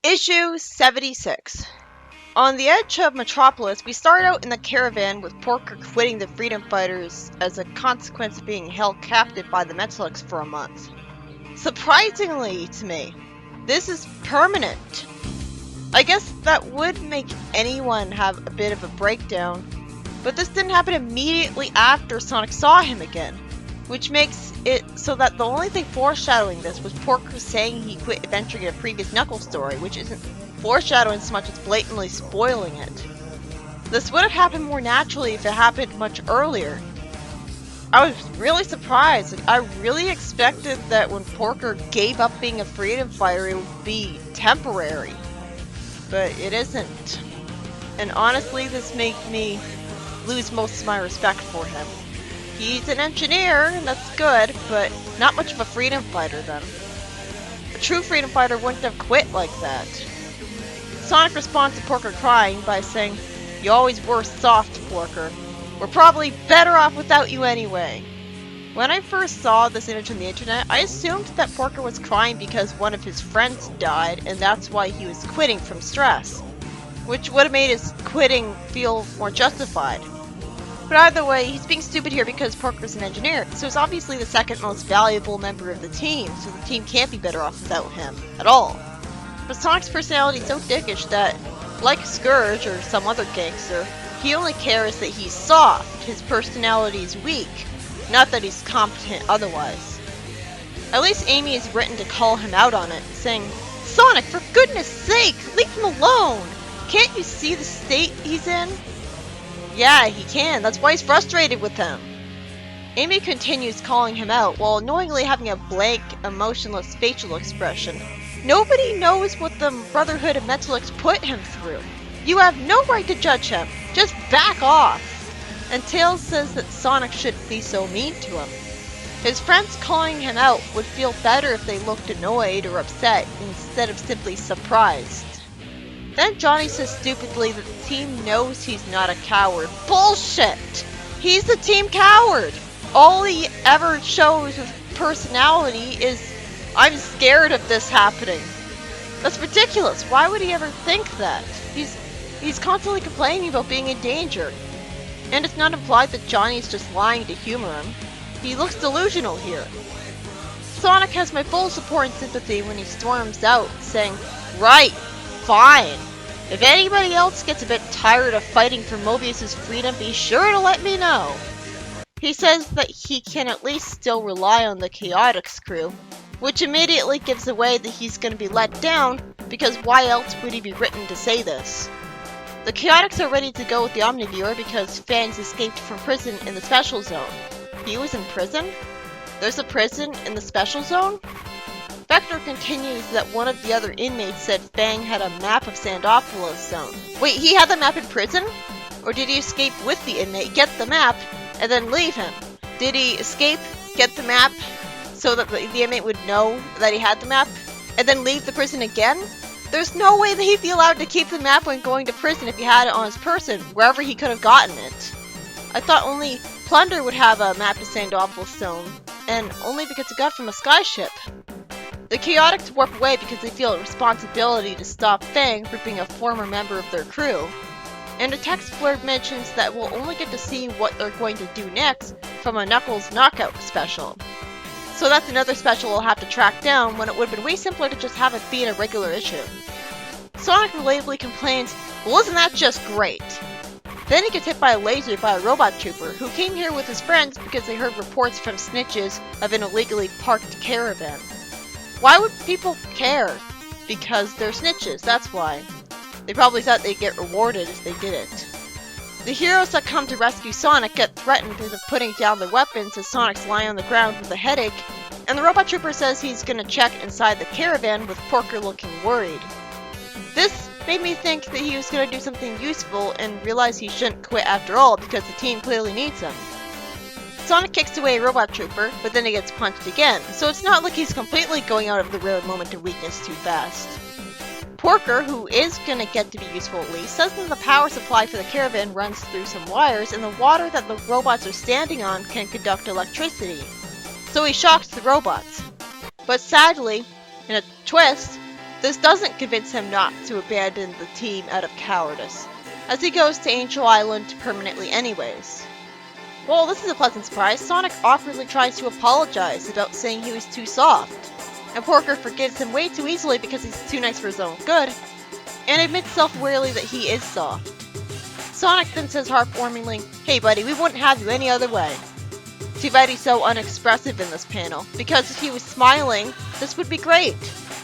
Issue 76. On the edge of Metropolis, we start out in the caravan with Porker quitting the Freedom Fighters as a consequence of being held captive by the Metalics for a month. Surprisingly to me, this is permanent. I guess that would make anyone have a bit of a breakdown, but this didn't happen immediately after Sonic saw him again, which makes it so that the only thing foreshadowing this was Porker saying he quit adventuring in a previous Knuckles story, which isn't foreshadowing so much as blatantly spoiling it. This would have happened more naturally if it happened much earlier. I was really surprised. I really expected that when Porker gave up being a freedom fighter, it would be temporary. But it isn't. And honestly, this made me lose most of my respect for him. He's an engineer, and that's good, but not much of a freedom fighter then. A true freedom fighter wouldn't have quit like that. Sonic responds to Porker crying by saying, "You always were soft, Porker. We're probably better off without you anyway." When I first saw this image on the internet, I assumed that Porker was crying because one of his friends died, and that's why he was quitting from stress, which would have made his quitting feel more justified. But either way, he's being stupid here because Porker's an engineer, so he's obviously the second most valuable member of the team, so the team can't be better off without him, at all. But Sonic's personality is so dickish that, like Scourge or some other gangster, he only cares that he's soft, his personality is weak, not that he's competent otherwise. At least Amy is written to call him out on it, saying, "Sonic, for goodness sake, leave him alone! Can't you see the state he's in?" Yeah, he can. That's why he's frustrated with him. Amy continues calling him out while annoyingly having a blank, emotionless facial expression. Nobody knows what the Brotherhood of Metalics put him through. You have no right to judge him. Just back off. And Tails says that Sonic shouldn't be so mean to him. His friends calling him out would feel better if they looked annoyed or upset instead of simply surprised. Then Johnny says stupidly that the team knows he's not a coward. Bullshit! He's the team coward! All he ever shows with personality is, "I'm scared of this happening." That's ridiculous. Why would he ever think that? He's constantly complaining about being in danger. And it's not implied that Johnny's just lying to humor him. He looks delusional here. Sonic has my full support and sympathy when he storms out, saying, "Right, fine. If anybody else gets a bit tired of fighting for Mobius's freedom, be sure to let me know." He says that he can at least still rely on the Chaotix crew, which immediately gives away that he's going to be let down, because why else would he be written to say this? The Chaotix are ready to go with the Omniviewer because Fangs escaped from prison in the Special Zone. He was in prison? There's a prison in the Special Zone? Vector continues that one of the other inmates said Fang had a map of Sandopoulos Zone. Wait, he had the map in prison? Or did he escape with the inmate, get the map, and then leave him? Did he escape, get the map, so that the inmate would know that he had the map, and then leave the prison again? There's no way that he'd be allowed to keep the map when going to prison if he had it on his person, wherever he could have gotten it. I thought only Plunder would have a map of Sandopoulos Zone, and only because it got from a skyship. The Chaotix warp away because they feel a responsibility to stop Fang for being a former member of their crew. And a text blurb mentions that we'll only get to see what they're going to do next from a Knuckles Knockout special. So that's another special we'll have to track down when it would have been way simpler to just have it be in a regular issue. Sonic relatably complains, "Well, isn't that just great?" Then he gets hit by a laser by a robot trooper who came here with his friends because they heard reports from snitches of an illegally parked caravan. Why would people care? Because they're snitches, that's why. They probably thought they'd get rewarded if they did it. The heroes that come to rescue Sonic get threatened into putting down their weapons as Sonic's lying on the ground with a headache, and the robot trooper says he's gonna check inside the caravan with Porker looking worried. This made me think that he was gonna do something useful and realize he shouldn't quit after all because the team clearly needs him. Sonic kicks away a robot trooper, but then he gets punched again, so it's not like he's completely going out of the rare moment of weakness too fast. Porker, who is gonna get to be useful at least, says that the power supply for the caravan runs through some wires and the water that the robots are standing on can conduct electricity. So he shocks the robots. But sadly, in a twist, This doesn't convince him not to abandon the team out of cowardice, as he goes to Angel Island permanently anyways. Well, this is a pleasant surprise. Sonic awkwardly tries to apologize about saying he was too soft, and Porker forgives him way too easily because he's too nice for his own good, and admits self-awarely that he is soft. Sonic then says heartwarmingly, "Hey buddy, we wouldn't have you any other way." Too bad he's so unexpressive in this panel, because if he was smiling, this would be great.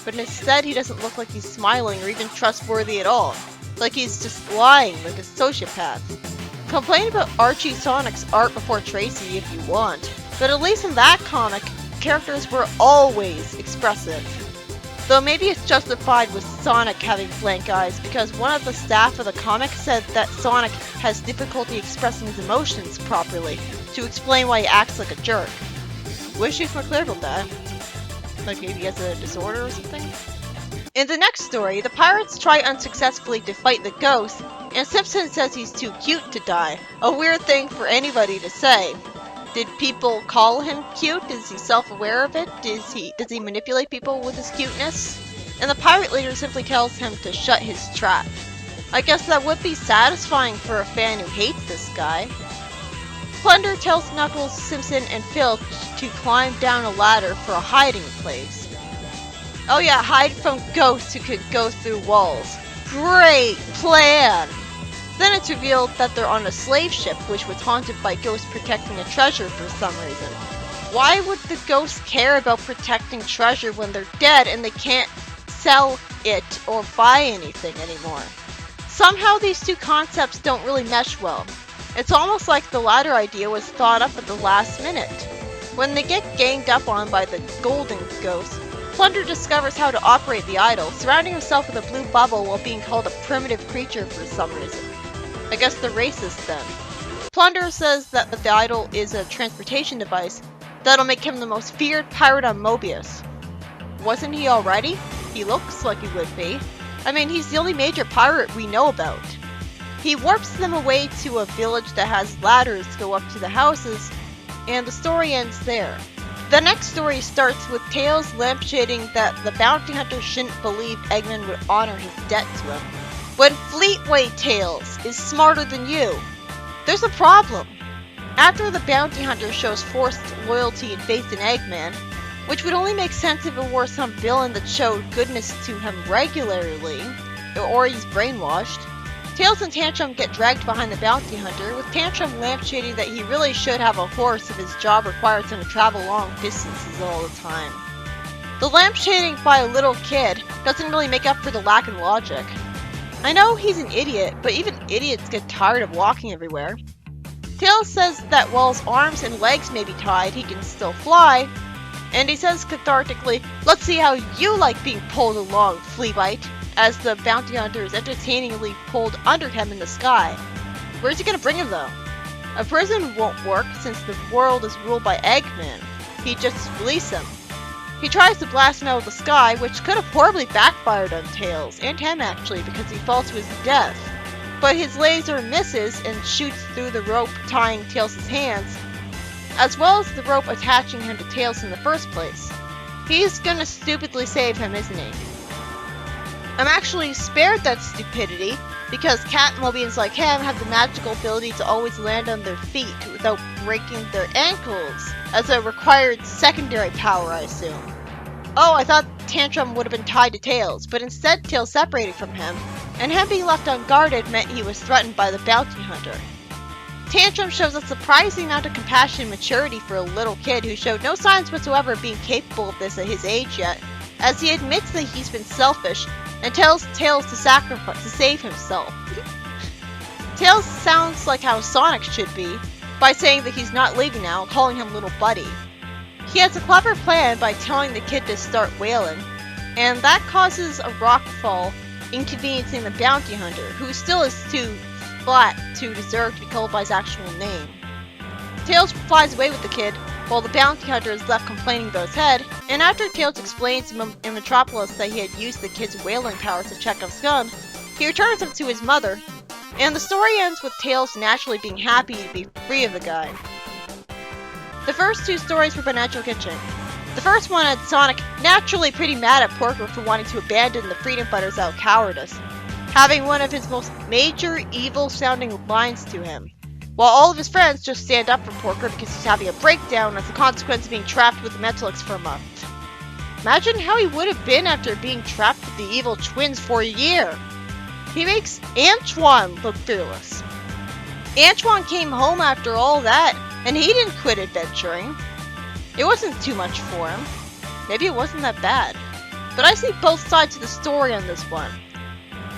But instead he doesn't look like he's smiling or even trustworthy at all. Like he's just lying like a sociopath. Complain about Archie Sonic's art before Tracy if you want, but at least in that comic, characters were always expressive. Though maybe it's justified with Sonic having blank eyes, because one of the staff of the comic said that Sonic has difficulty expressing his emotions properly, to explain why he acts like a jerk. Wish he was more clear about that. Like maybe he has a disorder or something? In the next story, the pirates try unsuccessfully to fight the ghost, and Simpson says he's too cute to die. A weird thing for anybody to say. Did people call him cute? Is he self-aware of it? Does he manipulate people with his cuteness? And the pirate leader simply tells him to shut his trap. I guess that would be satisfying for a fan who hates this guy. Plunder tells Knuckles, Simpson, and Phil to climb down a ladder for a hiding place. Oh yeah, hide from ghosts who could go through walls. Great plan! Then it's revealed that they're on a slave ship which was haunted by ghosts protecting a treasure for some reason. Why would the ghosts care about protecting treasure when they're dead and they can't sell it or buy anything anymore? Somehow these two concepts don't really mesh well. It's almost like the latter idea was thought up at the last minute. When they get ganged up on by the Golden Ghost, Plunder discovers how to operate the idol, surrounding himself with a blue bubble while being called a primitive creature for some reason. I guess they're racist then. Plunder says that the idol is a transportation device that'll make him the most feared pirate on Mobius. Wasn't he already? He looks like he would be. I mean, he's the only major pirate we know about. He warps them away to a village that has ladders to go up to the houses, and the story ends there. The next story starts with Tails lampshading that the bounty hunter shouldn't believe Eggman would honor his debt to him. When Fleetway Tails is smarter than you, there's a problem. After the bounty hunter shows forced loyalty and faith in Eggman, which would only make sense if it were some villain that showed goodness to him regularly, or he's brainwashed, Tails and Tantrum get dragged behind the bounty hunter, with Tantrum lampshading that he really should have a horse if his job requires him to travel long distances all the time. The lampshading by a little kid doesn't really make up for the lack in logic. I know he's an idiot, but even idiots get tired of walking everywhere. Tails says that while his arms and legs may be tied, he can still fly, and he says cathartically, "Let's see how you like being pulled along, Fleabite," as the bounty hunter is entertainingly pulled under him in the sky. Where's he gonna bring him though? A prison won't work since the world is ruled by Eggman. He'd just release him. He tries to blast him out of the sky, which could have horribly backfired on Tails, and him actually, because he falls to his death. But his laser misses and shoots through the rope tying Tails' hands, as well as the rope attaching him to Tails in the first place. He's gonna stupidly save him, isn't he? I'm actually spared that stupidity, because Catmobians like him have the magical ability to always land on their feet without breaking their ankles, as a required secondary power, I assume. Oh, I thought Tantrum would have been tied to Tails, but instead Tails separated from him, and him being left unguarded meant he was threatened by the bounty hunter. Tantrum shows a surprising amount of compassion and maturity for a little kid who showed no signs whatsoever of being capable of this at his age yet, as he admits that he's been selfish and tells Tails to sacrifice to save himself. Tails sounds like how Sonic should be, by saying that he's not leaving now, calling him little buddy. He has a clever plan by telling the kid to start wailing, and that causes a rock fall, inconveniencing the bounty hunter, who still is too flat to deserve to be called by his actual name. Tails flies away with the kid, while the bounty hunter is left complaining about his head, and after Tails explains in Metropolis that he had used the kid's wailing powers to Chekhov's gun, he returns him to his mother, and the story ends with Tails naturally being happy to be free of the guy. The first two stories were Financial Kitchen. The first one had Sonic naturally pretty mad at Porker for wanting to abandon the Freedom Fighters out of cowardice, having one of his most major evil-sounding lines to him, while all of his friends just stand up for Porker because he's having a breakdown as a consequence of being trapped with the Metalics for a month. Imagine how he would have been after being trapped with the evil twins for a year. He makes Antoine look fearless. Antoine came home after all that, and he didn't quit adventuring. It wasn't too much for him. Maybe it wasn't that bad. But I see both sides of the story on this one.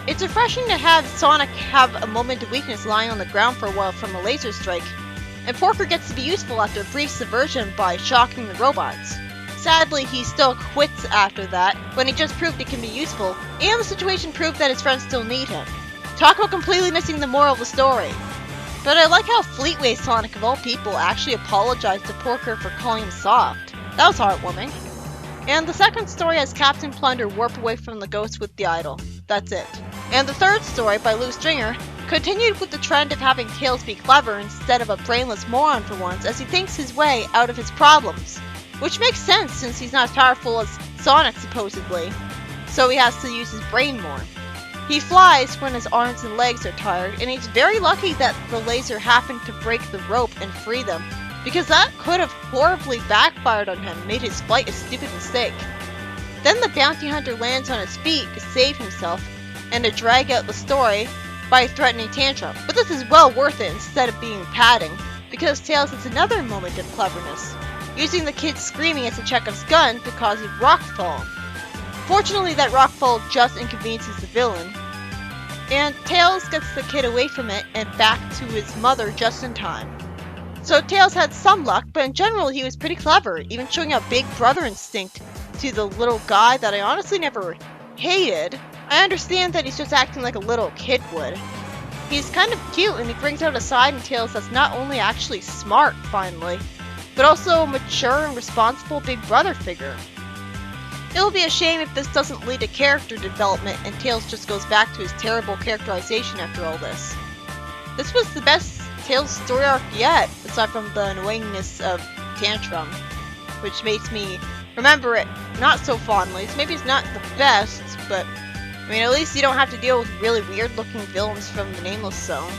It's refreshing to have Sonic have a moment of weakness lying on the ground for a while from a laser strike, and Porker gets to be useful after a brief subversion by shocking the robots. Sadly, he still quits after that, when he just proved he can be useful, and the situation proved that his friends still need him. Talk about completely missing the moral of the story. But I like how Fleetway Sonic, of all people, actually apologized to Porker for calling him soft. That was heartwarming. And the second story has Captain Plunder warp away from the ghost with the idol. That's it. And the third story, by Lou Stringer, continued with the trend of having Tails be clever instead of a brainless moron for once, as he thinks his way out of his problems. Which makes sense since he's not as powerful as Sonic supposedly, so he has to use his brain more. He flies when his arms and legs are tired, and he's very lucky that the laser happened to break the rope and free them, because that could have horribly backfired on him and made his flight a stupid mistake. Then the bounty hunter lands on his feet to save himself, and to drag out the story by threatening Tantrum. But this is well worth it instead of being padding, because Tails has another moment of cleverness, using the kid screaming as a Chekhov's gun to cause a rockfall. Fortunately, that rockfall just inconveniences the villain, and Tails gets the kid away from it and back to his mother just in time. So Tails had some luck, but in general he was pretty clever, even showing a big brother instinct to the little guy that I honestly never hated. I understand that he's just acting like a little kid would. He's kind of cute, and he brings out a side in Tails that's not only actually smart, finally, but also a mature and responsible big brother figure. It'll be a shame if this doesn't lead to character development and Tails just goes back to his terrible characterization after all this. This was the best Tails story arc yet, aside from the annoyingness of Tantrum, which makes me remember it not so fondly. So maybe it's not the best, but I mean, at least you don't have to deal with really weird looking villains from the Nameless Zone.